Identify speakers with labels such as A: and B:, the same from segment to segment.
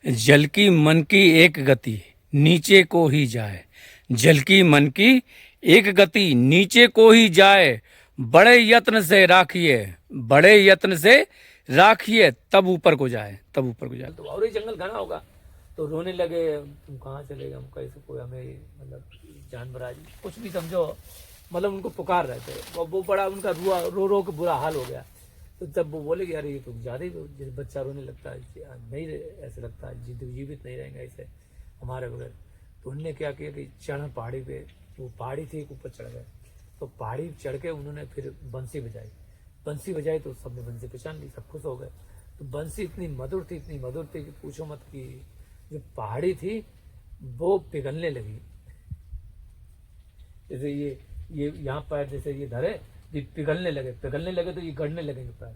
A: जल की मन की एक गति नीचे को ही जाए। जल की मन की एक गति नीचे को ही जाए। बड़े यत्न से राखिए, बड़े यत्न से राखिए, तब ऊपर को जाए, तब ऊपर को जाए। तो और ही जंगल घना होगा तो रोने लगे, तुम कहाँ चले गए, हम कैसे कोई हमें मतलब जानवर आज कुछ भी समझो, मतलब उनको पुकार रहे थे। वो बड़ा उनका रो रो के बुरा हाल हो गया। तो जब वो बोले कि यार ये तो ज़्यादा ही बच्चा रोने लगता है, नहीं ऐसे लगता है जीवित नहीं रहेंगे ऐसे हमारे बगैर। तो उनने क्या किया कि चढ़ पहाड़ी पे, वो पहाड़ी थी, ऊपर चढ़ गए। तो पहाड़ी चढ़ के उन्होंने फिर बंसी बजाई। बंसी बजाई तो सबने बंसी पहचान ली, सब खुश हो गए। तो बंसी इतनी मधुर थी, इतनी मधुर थी कि पूछो मत। कि जो पहाड़ी थी वो पिघलने लगी। जैसे ये यहाँ पैर जैसे ये धरे, ये पिघलने लगे तो ये गड़ने लगेंगे पैर।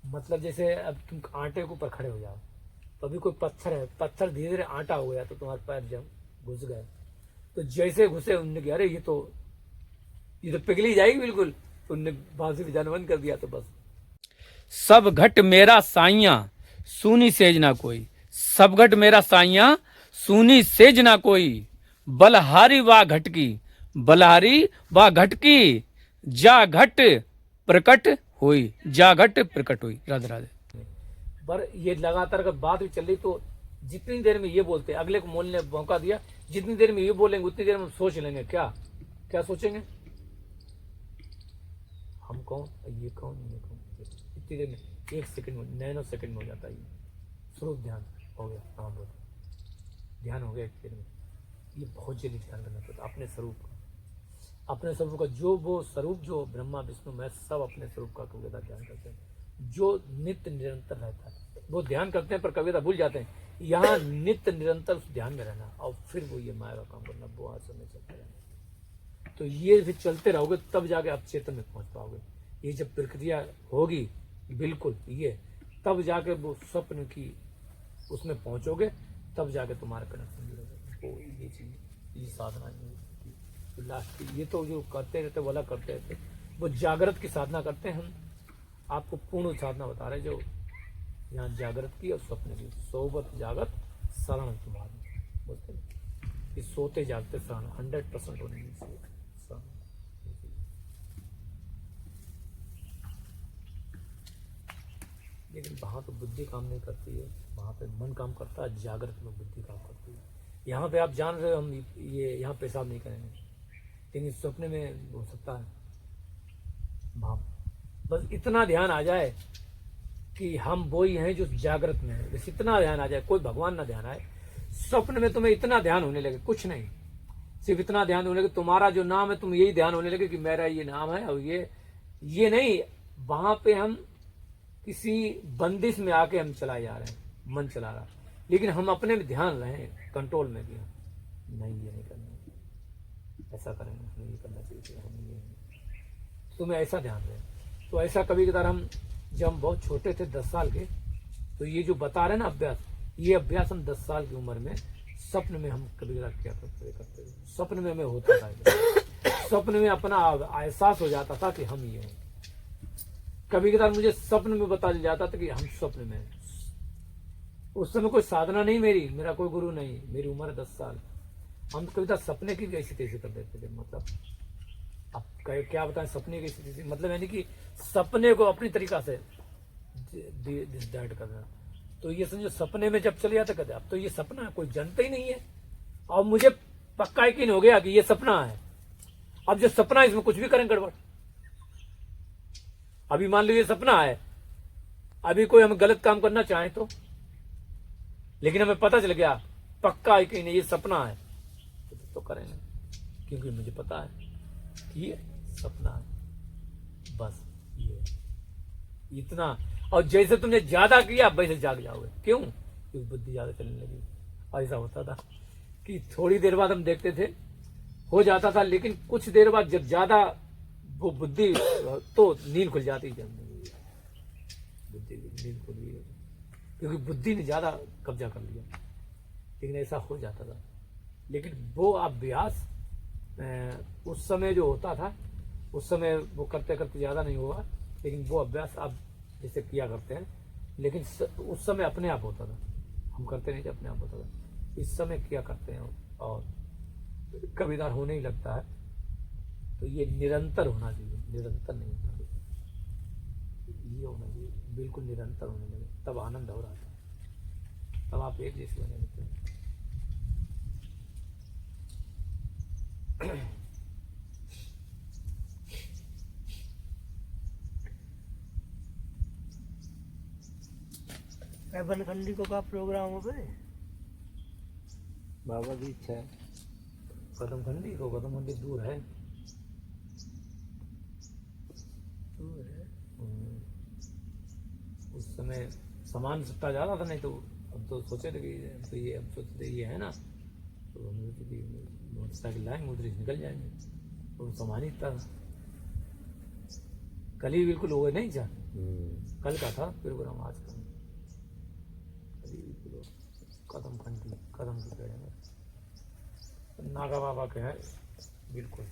A: मतलब जैसे अब तुम आटे के ऊपर खड़े हो जाओ तो अभी कोई पत्थर है, पत्थर धीरे धीरे आटा हो गया तो तुम्हारे पैर जब घुस गए, तो जैसे घुसे उनने कहा अरे ये तो पिघली जाएगी बिल्कुल। तो उनने बांसुरी बजाना बंद कर दिया। तो बस सब घट मेरा साइया सूनी सेज ना कोई, सब घट मेरा साइया सूनी सेज ना कोई। बलहारी वा घट की, बलहारी वा घट की, जा घट प्रकट हुई, जा घट प्रकट हुई। राधे राधे। पर ये लगातार अगर बात भी चल रही तो जितनी देर में ये बोलते, अगले को मोल ने मौका दिया, जितनी देर में ये बोलेंगे उतनी देर में सोच लेंगे। क्या क्या सोचेंगे, हम कौन, ये कौन, ये कौन। इतनी देर में, एक सेकंड में, नैनो सेकंड में हो जाता है ये स्वरूप ध्यान हो गया। हाँ बोलो, ध्यान हो गया एक देर में। ये बहुत जल्दी ध्यान करना पड़ता अपने स्वरूप का, अपने स्वरूप का। जो वो स्वरूप जो ब्रह्मा विष्णु मैं सब अपने स्वरूप का कभी ध्यान करते हैं, जो नित्य निरंतर रहता है। वो ध्यान करते हैं पर कभी भूल जाते हैं। यहाँ नित्य निरंतर उस ध्यान में रहना, और फिर वो ये माया का काम करना, वो आसन में चलते रहना। तो ये भी चलते रहोगे तब जाके आप चेतन में पहुंच पाओगे। ये जब प्रक्रिया होगी बिल्कुल ये, तब जाके वो स्वप्न की उसमें पहुंचोगे, तब जाके तुम्हारा कनेक्शन जुड़ेगा। तो ये चीज, ये साधना लास्ट की, ये तो जो करते रहते वो अलग करते रहते, वो जागृत की साधना करते हैं। हम आपको पूर्ण साधना बता रहे जो यहाँ जागृत की और स्वप्न की। सोबत जागत शरण तुम्हारी, बोलते हैं कि सोते जागते शरण 100% होने चाहिए। लेकिन वहाँ तो बुद्धि काम नहीं करती है, वहाँ पे मन काम करता है, जागृत में बुद्धि काम करती है। यहाँ पे आप जान रहे हो हम ये यहाँ पेशाब नहीं करेंगे, लेकिन सपने में हो सकता है। वहाँ बस इतना ध्यान आ जाए कि हम वो ही हैं जो जागृत में है, बस इतना ध्यान आ जाए, कोई भगवान ना ध्यान आए। स्वप्न में तुम्हें इतना ध्यान होने लगे, कुछ नहीं, सिर्फ इतना ध्यान होने लगे तुम्हारा जो नाम है, तुम यही ध्यान होने लगे कि मेरा ये नाम है। और ये नहीं, वहां पे हम किसी बंदिश में आके हम चला जा रहे हैं, मन चला रहा, लेकिन हम अपने में ध्यान रहे, कंट्रोल में भी नहीं, ये नहीं करना, ऐसा करेंगे, हमें ये करना चाहिए, हम ये तुम्हें ऐसा ध्यान रहे। तो ऐसा कभी कभार हम जब हम बहुत छोटे थे 10 साल के, तो ये जो बता रहे ना अभ्यास, ये अभ्यास हम 10 साल की उम्र में स्वप्न में हम कभी कभार क्या करते, स्वप्न में हमें होता था। स्वप्न में अपना एहसास हो जाता था कि हम ये हैं। कभी कभार मुझे स्वप्न में बता जाता था कि हम स्वप्न में हैं। उस समय कोई साधना नहीं मेरी, मेरा कोई गुरु नहीं, मेरी उम्र 10 साल। हम कविता सपने की कैसी तैसी कर देते थे। मतलब अब क्या बताएं, सपने की स्थिति, मतलब यानी कि सपने को अपनी तरीका से डिसाइड करना। तो ये समझो सपने में जब चले जाते कहते अब तो ये सपना है, कोई जानता ही नहीं है। और मुझे पक्का यकीन हो गया कि ये सपना है। अब जो सपना है इसमें कुछ भी करें गड़बड़। अभी मान लो ये सपना है, अभी कोई हम गलत काम करना चाहे तो, लेकिन हमें पता चल गया पक्का यकीन है ये सपना है, तो करेंगे, क्योंकि मुझे पता है ये सपना है। बस ये इतना। और जैसे तुमने ज्यादा किया वैसे जाग जाओगे। क्यों? क्योंकि बुद्धि ज्यादा चलने लगी। ऐसा होता था कि थोड़ी देर बाद हम देखते थे हो जाता था, लेकिन कुछ देर बाद जब ज्यादा वो बुद्धि, तो नींद खुल जाती, जब बुद्धि नींद खुल गई, क्योंकि बुद्धि ने ज्यादा कब्जा कर लिया। लेकिन ऐसा हो जाता था। लेकिन वो अभ्यास उस समय जो होता था, उस समय वो करते करते ज्यादा नहीं हुआ, लेकिन वो अभ्यास आप जैसे किया करते हैं, लेकिन उस समय अपने आप होता था। हम करते नहीं थे अपने आप बताओ, इस समय क्या करते हैं। और कभी होने ही लगता है, तो ये निरंतर होना चाहिए, निरंतर नहीं होना चाहिए, ये होना चाहिए बिल्कुल निरंतर होने लगे, तब आनंद हो रहा था, तब आप एक जैसे होने लगते हैं।
B: बनखंडी को का प्रोग्राम हो गए
C: बाबा की इच्छा है।
A: कदमखंडी को, कदमखंडी दूर है। उस समय सामान सट्टा ज़्यादा था, नहीं तो अब तो सोचे थे कि तो ये अब सोचते थे ये है ना, तो हम सोचे कि मोटरसाइकिल लाएंगे उधर से निकल जाएंगे, और सामान ही इतना कल ही बिल्कुल हो गए नहीं जा, कल का था प्रोग्राम, आज का कल ही बिल्कुल कदमखंडी, कदम के पेड़ में नागा बाबा के है बिल्कुल।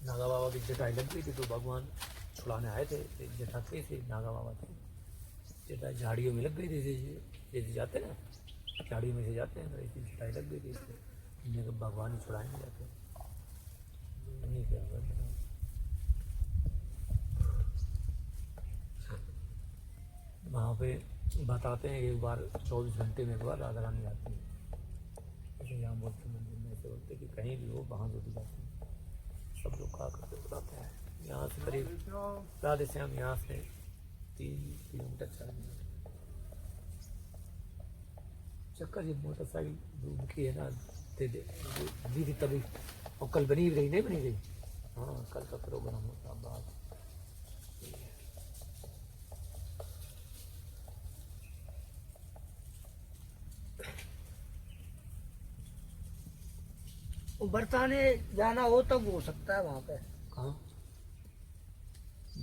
A: नागा बाबा की जटाई लग गई थी, तो भगवान छुड़ाने आए थे, जटा थे नागा बाबा थे, जटा झाड़ियों में लग गई थी, जैसे जाते ना झाड़ियों में से जाते हैं, ऐसी जटाई लग गई थी, इसलिए भगवान ही छुड़ाने जाते नहीं क्या होगा। वहाँ पे बताते हैं एक बार 24 घंटे में एक बार राधा रानी आती है, जैसे यहाँ बोलते मंदिर में ऐसे बोलते कि कहीं भी हो वहाँ जो भी जाते हैं, सब लोग कहा करते बताते हैं। यहाँ से करीब राधे श्याम यहाँ से 3 किलोमीटर 4 किलोमीटर चक्कर, ये मोटरसाइकिल की है ना दी थी तभी, और कल बनी रही नहीं बनी रही। हाँ कल का प्रोग्राम होता बात।
B: बरसाने जाना हो तब हो सकता है वहाँ पे।
A: कहाँ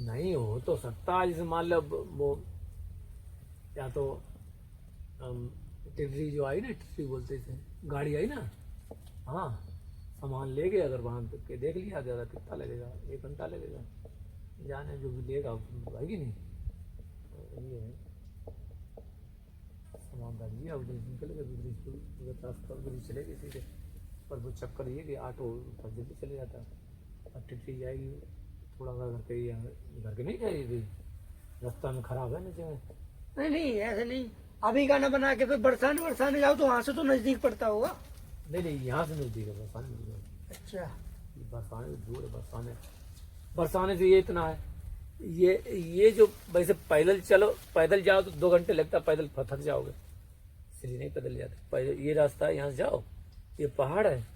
A: नहीं हो तो सकता है, जैसे मान लो वो या तो टिटरी जो आई ना, टिटरी बोलते थे, गाड़ी आई ना, हाँ सामान ले गए, अगर वहाँ के देख लिया ज़्यादा कितना लगेगा, 1 घंटा लगेगा जाने, जो भी लेगा भाई नहीं, ये है सामान डाल दिया उधर निकल गए, दूसरी रास्ता उधर चले गए सीधे। पर वो चक्कर ये कि ऑटो जल्दी चले जाता, और टिटरी जाएगी थोड़ा सा घर के नहीं जाएगी, रास्ता में खराब है नीचे में।
B: नहीं ऐसे नहीं, अभी गाना बना के फिर बरसाने जाओ तो वहाँ से तो नजदीक पड़ता होगा।
A: नहीं यहाँ से नजदीक है, बरसाने नजदीक है।
B: अच्छा
A: बरसाने से दूर है, बरसाने से ये इतना है, ये जो वैसे पैदल चलो, पैदल जाओ तो 2 घंटे लगता, पैदल थक जाओगे, इसलिए नहीं पैदल जाते। पैदल ये रास्ता है, यहाँ से जाओ, ये पहाड़ है,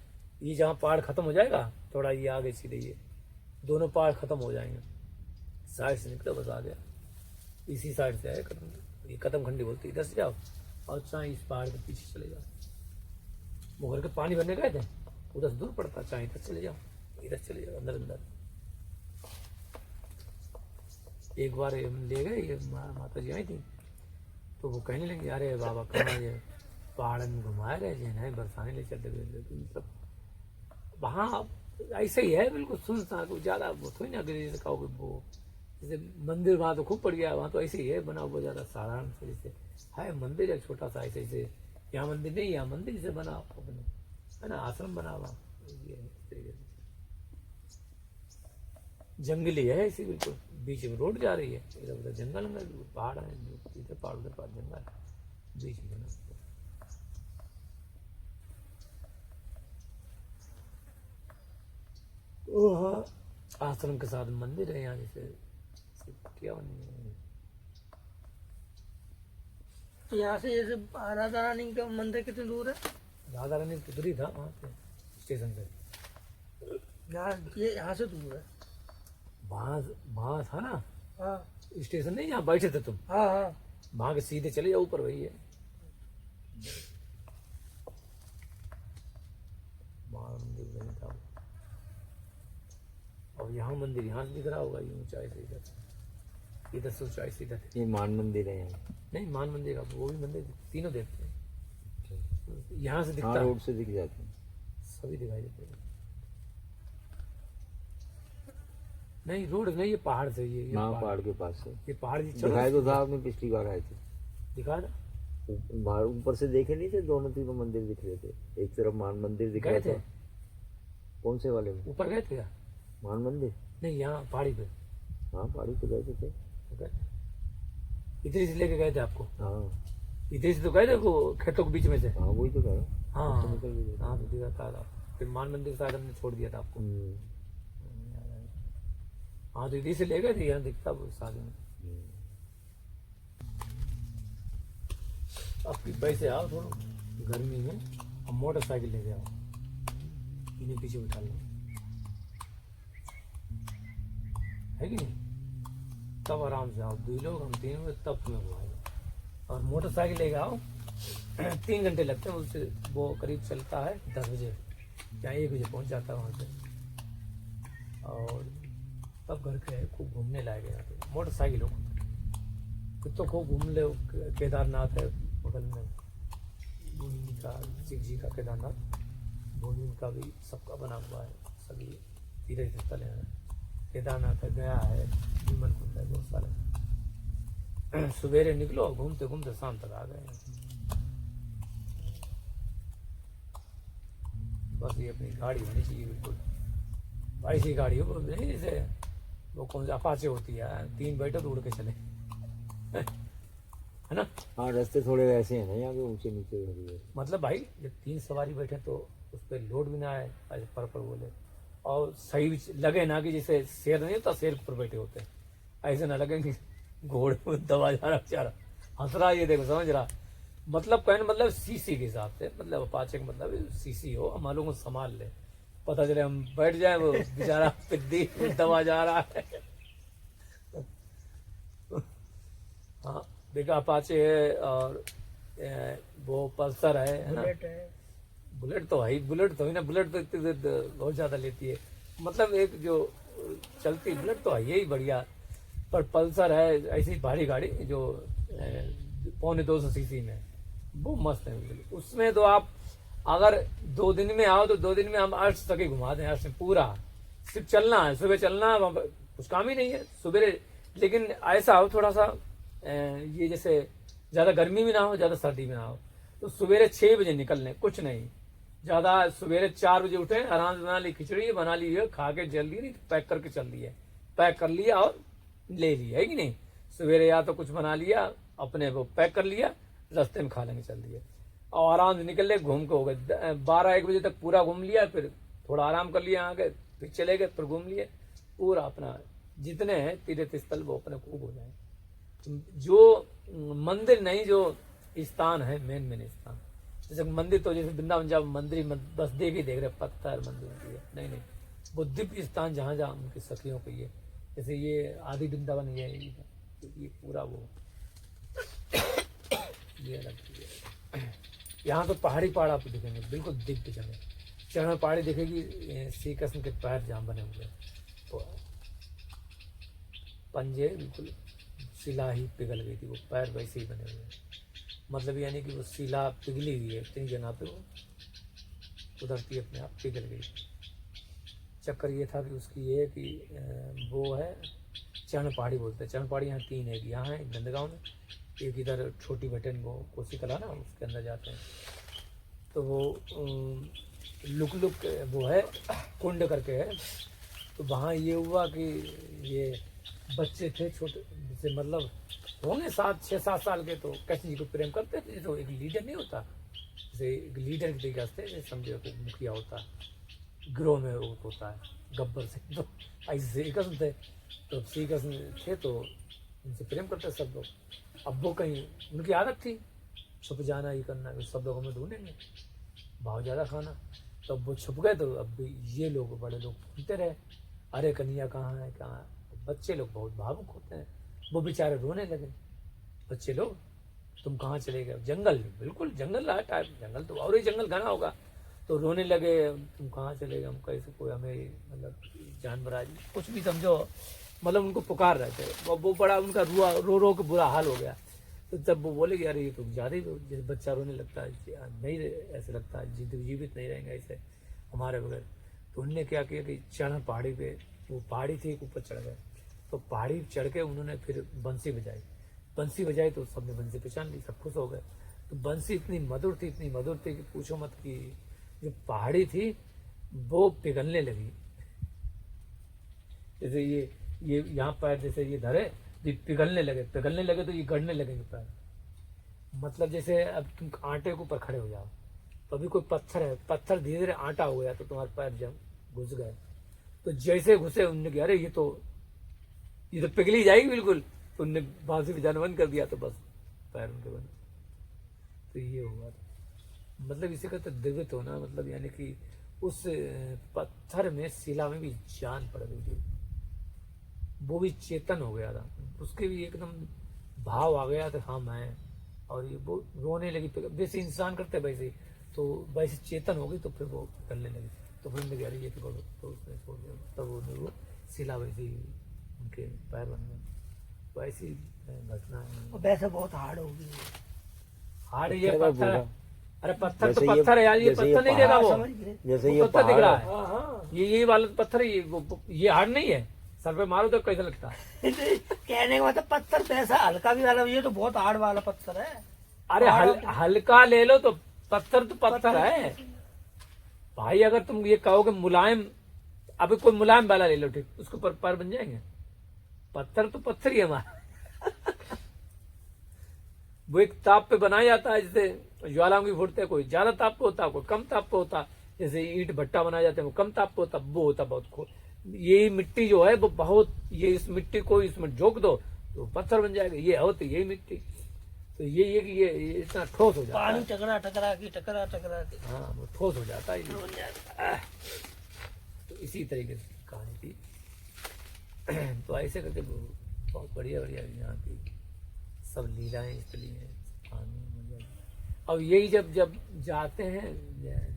A: ये जहाँ पहाड़ खत्म हो जाएगा थोड़ा ये आगे सीधे, ये दोनों पहाड़ खत्म हो जाएंगे, साइड से निकलो बस आ गया, इसी साइड से आए कदम, ये कदमखंडी बोलते, इधर से जाओ और चाहे इस पहाड़ के पीछे चले जाओ। मुगल के पानी भरने गए थे, उधर से दूर पड़ता, चाहे इधर चले जाओ, इधर चले जाओ अंदर अंदर। एक बार हम ले गए, ये माता जी आई थी, तो वो कहने लगे अरे बाबा कहाँ ये पहाड़ में घुमाए रहे थे, नहीं बरसाने ले चलते गए, मतलब वहाँ ऐसे ही है बिल्कुल सुनसान, को ज़्यादा वो थोड़ी ना जैसे कहोगे वो, जैसे मंदिर वहाँ तो खूब पड़ गया, वहाँ तो ऐसे ही है बना हुआ, ज़्यादा साधारण से जैसे है मंदिर है छोटा सा, ऐसे ऐसे यहाँ मंदिर नहीं, यहाँ मंदिर जैसे बना अपने है ना, आश्रम बना हुआ, ये जंगली है ऐसी बिल्कुल, बीच में रोड जा रही है, इधर उधर जंगल में पहाड़ है, इधर पहाड़ उधर पहाड़, जंगल बीच में बना। हाँ आश्रम के साथ मंदिर है यहाँ, जैसे क्या
B: यहाँ से जैसे राधा रानी का मंदिर कितनी दूर है?
A: राधा रानी उधर ही था वहाँ से स्टेशन से,
B: यहाँ से दूर है।
A: वहाँ था ना
B: हाँ
A: स्टेशन, नहीं यहाँ बैठे थे तुम,
B: हाँ हाँ
A: वहाँ के सीधे चले जाओ ऊपर, वही है वहाँ मंदिर वही था। और यहाँ मंदिर यहाँ से दिख रहा होगा, ये ऊंचाई से इधर से ऊंचाई से इधर,
C: ये मान मंदिर है यहाँ?
A: नहीं मान मंदिर का वो भी मंदिर तीनों देखते हैं, यहाँ से दिखता
C: हाँ,
A: है,
C: रोड से दिख जाते हैं,
A: सभी दिखाई देते हैं। नहीं रोड नहीं, ये पहाड़ से, ये
C: हाँ पहाड़ के पास से
A: ये पहाड़ जी
C: दिखाई तो था, आपने पिछली बार आए थे,
A: दिखा था
C: बाहर ऊपर से देखे नहीं थे, दोनों तीनों मंदिर दिख रहे थे। एक तरफ मान मंदिर दिख रहा
A: गए थे
C: था। कौन से वाले में?
A: ऊपर गए थे क्या?
C: मान मंदिर?
A: नहीं, यहाँ पहाड़ी पे
C: हाँ पहाड़ी पे गए थे।
A: गए। इधर से लेके गए थे आपको?
C: हाँ
A: इधर से तो गए थे वो खेतों के बीच में से।
C: हाँ वही तो कह रहा हूँ।
A: हाँ
C: उससे निकल भी गए।
A: हाँ, तो दिखा था। फिर मान मंदिर शायद हमने छोड़ दिया था आपको। हाँ, तो इधर से ले गए थे, यहाँ दिखता वो शादी में। अब पैसे आओ थोड़ा गर्मी में, अब मोटरसाइकिल लेके आओ, इन्हीं पीछे बिठा लो, है कि नहीं? तब आराम से आओ, 2 लोग हम 3 लोग, तब तुम्हें घुमाएगा। और मोटरसाइकिल लेके आओ, 3 घंटे लगते हैं उससे, वो करीब चलता है 10 बजे या 1 बजे पहुंच जाता है वहाँ से। और तब घर के खूब घूमने लायक है यहाँ पे मोटरसाइकिल हो। फिर तो खूब घूम ले। केदारनाथ है बगल में, भूमि का, शिव जी का केदारनाथ, भूमि का भी सबका बना हुआ है, सभी तीर्थ स्थल हैं। केदारनाथ है, गया है, भीमन कुंड है, बहुत सारे। सवेरे निकलो, घूमते घूमते शाम तक आ गए। बस ये अपनी गाड़ी होनी चाहिए बिल्कुल ऐसी गाड़ी हो, नहीं जैसे वो कौन सी अपाचे होती है, 3 बैठो तो उड़ के चले, है ना?
C: हाँ रास्ते थोड़े वैसे हैं ना यहाँ के, ऊंचे नीचे है।
A: मतलब भाई जब 3 सवारी बैठे तो उस पर लोड भी ना आए, ऐसे पर बोले, और सही भी लगे ना कि जैसे शेर नहीं होता, शेर पर बैठे होते हैं, ऐसे ना लगे कि घोड़े को दबा जा रहा बेचारा, हंस रहा, ये देखो समझ रहा। मतलब कहने मतलब सीसी के हिसाब से, मतलब अपाचे का मतलब सीसी हो, हम लोगों को संभाल ले, पता चले हम बैठ जाए, वो बेचारा पिद्दी दबा जा रहा है। हाँ देखा, अपाचे है, और वो पल्सर है ना?
B: बुलेट है।
A: बुलेट तो है ही, बुलेट तो है ना, बुलेट तो इतनी बहुत ज्यादा लेती है, मतलब एक जो चलती बुलेट तो है यही बढ़िया। पर पल्सर है ऐसी भारी गाड़ी जो 250 सीसी में, वो मस्त है बिल्कुल। उसमें तो आप अगर 2 दिन में आओ तो 2 दिन में हम अर्श तक ही घुमा दें, अर्श में पूरा, सिर्फ चलना है, सुबह चलना है, कुछ काम ही नहीं है सुबह। लेकिन ऐसा हो थोड़ा सा ये जैसे ज्यादा गर्मी में ना हो, ज्यादा सर्दी में ना हो, तो सवेरे 6 बजे निकल लें, कुछ नहीं ज्यादा, सवेरे 4 बजे उठे, आराम से बना ली खिचड़ी, बना ली है, खा के जल्दी नहीं पैक करके चल दिए, पैक कर लिया और ले लिया, है कि नहीं? सवेरे या तो कुछ बना लिया अपने, वो पैक कर लिया, रास्ते में खा लेंगे चल दिए, और आराम से निकल ले, घूम के हो गए 12-1 बजे तक पूरा घूम लिया, फिर थोड़ा आराम कर लिया, आगे फिर चले गए, फिर घूम लिए पूरा अपना, जितने हैं तीर्थ स्थल वो अपने खूब हो जाए। जो मंदिर नहीं, जो स्थान है मेन स्थान, जैसे मंदिर तो जैसे वृंदावन जब मंदिर बस देवी देख रहे, पत्थर मंदिर नहीं, वो दिव्य स्थान जहाँ जहाँ उनकी सखियों को, ये जैसे ये आदि वृंदावन, ये पूरा वो ये अलग चीज़ है। यहाँ तो पहाड़ी आपको दिखेंगे, बिल्कुल दिव्य जगह, चरण पहाड़ी दिखेगी, श्री कृष्ण के पैर जहाँ बने हुए, तो पंजे बिल्कुल शिला ही पिघल गई थी, वो पैर वैसे ही बने हुए, मतलब यानी कि वो शिला पिघली हुई है इतनी जगह पे, वो उधरती अपने आप पिघल गई। चक्कर ये था कि उसकी ये कि वो है चरण पहाड़ी बोलते हैं, चरण पहाड़ी यहाँ 3 है, यहाँ है नंदगांव में, एक इधर छोटी बटन वो कोसी कला ना, उसके अंदर जाते हैं, तो वो लुक वो है कुंड करके है। तो वहाँ ये हुआ कि ये बच्चे थे छोटे, जैसे मतलब होंगे 6-7 साल के, तो कृष्ण जी को प्रेम करते थे, तो एक लीडर नहीं होता, जैसे एक लीडर की तरीके से समझो को मुखिया होता है, गिरोह में वो होता है गब्बर से, तो ऐसे श्री कृष्ण थे, तो श्री कृष्ण थे तो उनसे प्रेम करते सब लोग। अब वो कहीं उनकी आदत थी छुप जाना, ये करना, सब लोग हमें ढूंढेंगे, भाव ज़्यादा खाना, तो अब वो छुप गए, तो अब ये लोग बड़े लोग ढूंढते रहे, अरे कन्हैया कहाँ है कहाँ है। बच्चे लोग बहुत भावुक होते हैं, वो बेचारे रोने लगे, बच्चे लोग तुम कहाँ चले गए, जंगल, बिल्कुल जंगल रहा टाइप, जंगल तो और ही जंगल घना होगा, तो रोने लगे, तुम कहाँ चले गए, हम कैसे कोई हमें मतलब जानवर आज कुछ भी समझो, मतलब उनको पुकार रहे थे, वो बड़ा उनका रो रो के बुरा हाल हो गया। तो तब वो बोले कि अरे ये तो ज़्यादा ही, जैसे बच्चा रोने लगता है, नहीं ऐसे लगता है जीवित नहीं रहेंगे ऐसे हमारे बगैर। तो उनने क्या किया कि चढ़ पहाड़ी पे, वो पहाड़ी थी ऊपर चढ़ गए, तो पहाड़ी चढ़ के उन्होंने फिर बंसी बजाई तो सबने बंसी पहचान ली, सब खुश हो गए। तो बंसी इतनी मधुर थी कि पूछो मत। कि जो पहाड़ी थी वो पिघलने लगी। जैसे ये यहाँ पैर जैसे ये धरे तो ये पिघलने लगे तो ये गड़ने लगेंगे पैर। मतलब जैसे अब तुम आटे के ऊपर खड़े हो जाओ तो अभी कोई पत्थर है, पत्थर धीरे धीरे आटा हो गया तो तुम्हारे पैर जब घुस गए तो जैसे घुसे उनने कहा अरे ये तो पिघली जाएगी बिल्कुल। तो उनने बांसुरी बजाना बंद कर दिया तो बस पैर उनके बंद। तो ये हुआ था। मतलब इसे कहते दिव्यत होना, मतलब यानी कि उस पत्थर में शिला में भी जान पड़ गई थी, वो भी चेतन हो गया था, उसके भी एकदम भाव आ गया था हाँ मैं। और ये वो रोने लगी जैसे इंसान करते वैसे ही, तो वैसे चेतन हो गई तो फिर वो करने लगी। तो फिर उन्होंने कहा ये तो तो उसने छोड़ दिया। तब वो शिला वैसे ही उनके पैर बन गए। वैसी घटना है।
B: वैसे बहुत हार्ड होगी।
A: हार्ड ये
C: पत्थर
A: पत्थर है। अरे पत्थर तो
C: जैसे ये-
A: पत्थर है यार, ये
C: जैसे ये
A: पत्थर नहीं
C: पहाड़
A: देगा वो,
B: समझ गए।
C: जैसे
A: वो
C: ये
A: पत्थर दिख
C: पहाड़
A: रहा है।
B: हाँ हाँ।
A: ये वाला पत्थर ये हार्ड नहीं है। सर पे मारो तो कैसा लगता है।
B: कहने का मतलब पत्थर पैसा हल्का भी वाला, ये तो बहुत हार्ड वाला पत्थर है।
A: अरे हल्का ले लो तो पत्थर तो पत्थर है भाई। अगर तुम ये कहोगे मुलायम, अभी कोई मुलायम वाला ले लो ठीक, उसके ऊपर पैर बन जाएंगे। पत्थर तो पत्थर ही है हमारा। वो एक ताप पे बनाया जाता है, जैसे ज्वालामुखी फूटते, कोई ज्यादा ताप पे होता है, कोई कम ताप पे होता है। जैसे ईंट भट्टा बनाया जाता है वो कम ताप पे होता, वो होता बहुत। ये मिट्टी जो है वो बहुत, ये इस मिट्टी को इसमें झोंक दो तो पत्थर बन जाएगा। ये होती यही मिट्टी, तो ये इतना ठोस हो जाता
B: पानी
A: है।
B: टकरा टकरा के
A: हाँ वो ठोस हो जाता है ये।
B: बन जाता है।
A: तो इसी तरीके से कहानी थी। तो ऐसे करके बहुत बढ़िया यहाँ की सब लीलाएं चली हैं, कहानी मतलब। और यही जब जाते हैं,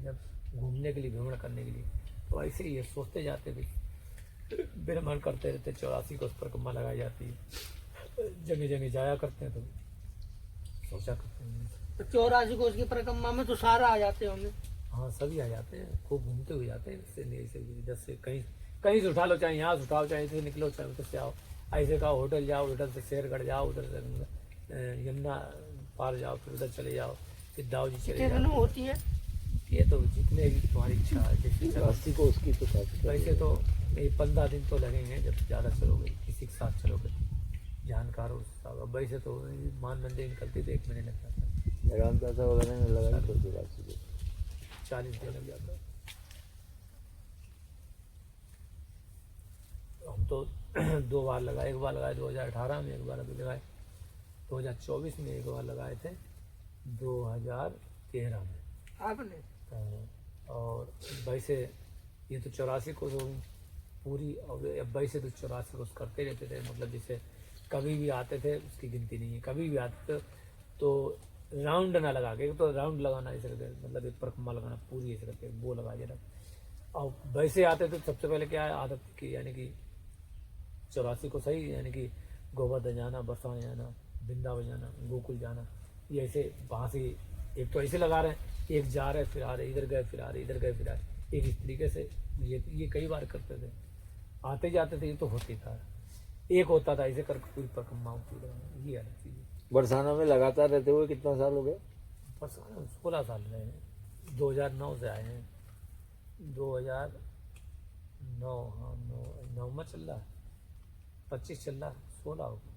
A: जब घूमने के लिए, भ्रमण करने के लिए, तो ऐसे ही सोचते जाते थे, भ्रमण करते रहते। 84 को परिक्रमा लगाई जाती है, जगह जगह जाया करते हैं, तो सोचा करते हैं।
B: तो 84 कोस की परिक्रमा में तो सारा आ जाते होंगे।
A: हाँ सभी आ जाते हैं, खूब घूमते हुए जाते हैं। इससे नहीं ऐसे इधर से कहीं से उठा लो, चाहे यहाँ से उठाओ, चाहे से निकलो, चाहे उधर से आओ। ऐसे कहो होटल जाओ, उधर से शेरगढ़ जाओ, उधर से यमुना पार जाओ, फिर उधर चले जाओ, फिर दाऊ जी चले
B: कितने
A: जाओ।
B: होती है?
A: ये तो जितने भी तुम्हारी इच्छा है जैसे चलो।
C: 80 को उसकी तो काफी
A: वैसे तो ये 15 दिन तो लगेंगे जब ज़्यादा चलोगे, किसी के साथ चलोगे जानकार हो साहब। अब वैसे तो मान मंदिर निकलती तो 1 महीने लग जाता है,
C: लगान पैसा वगैरह ने लगाई तो 80 को
A: 40 दिन लग जाता है। हम तो 2 बार लगाए, एक बार लगाए 2018 में, एक बार अभी लगाए 2024 में, एक बार लगाए थे 2013 में।
B: आपने
A: और वैसे ये तो 84 कोस हो गई पूरी। और अब वैसे तो 84 कोस करते रहते थे, मतलब जैसे कभी भी आते थे उसकी गिनती नहीं है। कभी भी आते थे तो राउंड ना लगा के, तो राउंड लगाना ऐसे करके, मतलब एक परिक्रमा लगाना पूरी ऐसे करके वो लगा देना। और वैसे आते थे सबसे पहले क्या आदत की, यानी कि 84 को सही, यानी कि गोवर्धन जाना, बरसाने जाना, वृंदावन जाना, गोकुल जाना। ये ऐसे वहाँ से एक तो ऐसे लगा रहे हैं, एक जा रहे फिर आ रहे, इधर गए फिर आ रहे, इधर गए फिर आ रहे, एक इस तरीके से ये कई बार करते थे। आते जाते थे, ये तो होती था। एक होता था ऐसे करके पूरी परिक्रमा होती थी। ये अलग चीज़ है।
C: बरसाना में लगातार रहते हुए कितना साल हो गए?
A: बरसाना 16 साल रहे हैं, 2009 से आए हैं। 2009, हाँ 9 में चल रहा है, 25 चल रहा है, 16 हो गए,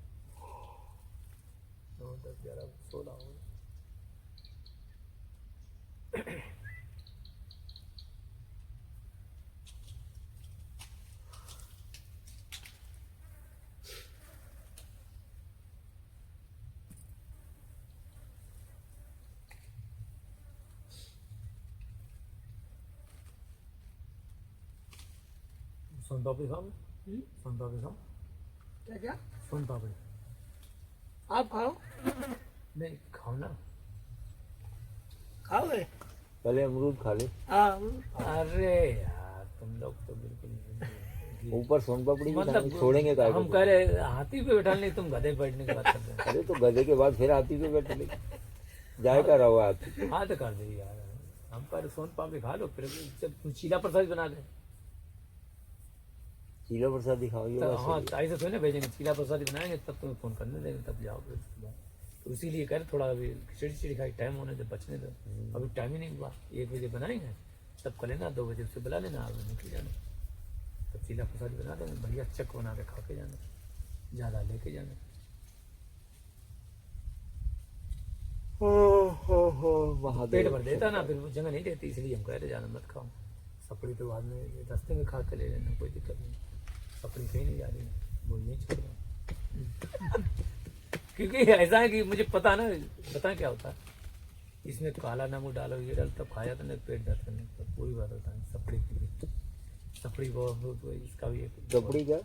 A: 9, 10, 11, 16 हो गए। सोन पापड़ी खाओ, सोन पापड़ी खाओ,
B: क्या
A: सोन पापड़ी
B: आप खाओ?
A: नहीं खाओ ना।
B: खाओगे?
C: पहले अमरूद खा ले,
B: हाँ।
A: अरे यार तुम लोग तो बिल्कुल नहीं।
C: ऊपर सोन पापड़ी भी
A: मतलब
C: खाएंगे, छोड़ेंगे काय
A: हम
C: को?
A: कह रहे हाथी पे बैठा नहीं, तुम गधे पे बैठने की बात कर रहे
C: अरे तो गधे के बाद फिर हाथी पे बैठ ले, जाएगा रहो हाथी।
A: हो। हाँ तो कर दे यार, हम पर सोन पापड़ी खा लो, फिर जब तुम चीला प्रसाद बना दे
C: चीला प्रसाद दिखाओ ये
A: तो।
C: बात
A: हाँ
C: सही है।
A: तो ऐसे थोड़ी ना भेजेंगे, चीला प्रसाद बनाएंगे तब तुम्हें फोन करने देंगे, तब जाओगे उसके बाद। तो इसीलिए कह रहे थोड़ा अभी खिचड़ी खाई टाइम होने दे, बचने दो। अभी टाइम ही नहीं हुआ, 1 बजे बनाएंगे तब कर लेना, 2 बजे उससे बुला लेना, आप निकल जाना, तब चीला प्रसाद बना देंगे, बढ़िया चक बना के खा के जाना, ज़्यादा लेके जाना। पेट भर देता ना, फिर वो जगह नहीं रहती, इसलिए हम कह रहे ज़्यादा मत खाओ। सपड़ी तो बाद में रास्ते में खा के ले लेना, कोई दिक्कत नहीं। सपड़ी कहीं नहीं जा रही, वो नहीं छोड़ रहा। क्योंकि ऐसा है कि मुझे पता ना, पता क्या होता है, इसमें काला नमक डालो, ये डालो, तब खाया तो नहीं पेट दर्द करने तो पूरी बात होता है। सपड़ी की सपड़ी वो अमरूद, वो इसका भी एक
C: सपड़ी क्या?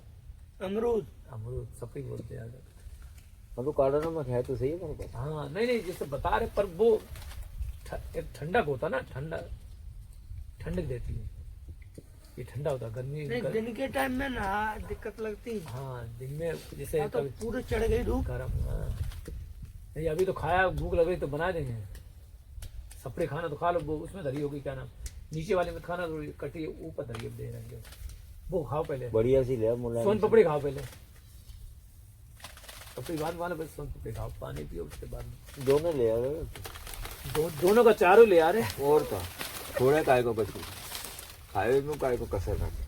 B: अमरूद।
A: अमरूद सपड़ी बोलते हैं।
C: हाँ तो काला नमक है तो सही है मेरे पास।
A: हाँ नहीं जैसे बता रहे, पर वो एक ठंडक होता ना, ठंडक देती है, ये ठंडा होता है। गर्मी
B: नहीं, दिन के टाइम में ना दिक्कत लगती।
A: हाँ दिन में जैसे
B: तो पूरे चढ़ गई धूप।
A: गर्म। हाँ नहीं अभी तो खाया, भूख लग रही तो बना देंगे। सपड़े खाना तो खा लो, वो उसमें धरी होगी, क्या नाम, नीचे वाले में खाना, थोड़ी कटी ऊपर धरी दे रहे हैं, वो खाओ पहले,
C: बढ़िया सी ले मुलायम
A: सोन
C: सी।
A: पपड़ी खाओ पहले, पपड़ी बाद वाला बस सोन पपड़ी खाओ, पानी पियो उसके बाद में।
C: दोनों ले आ रहे
A: दोनों का चारों ले आ रहे।
C: और का थोड़ा काय को बची खाए में काय को कसर रखे।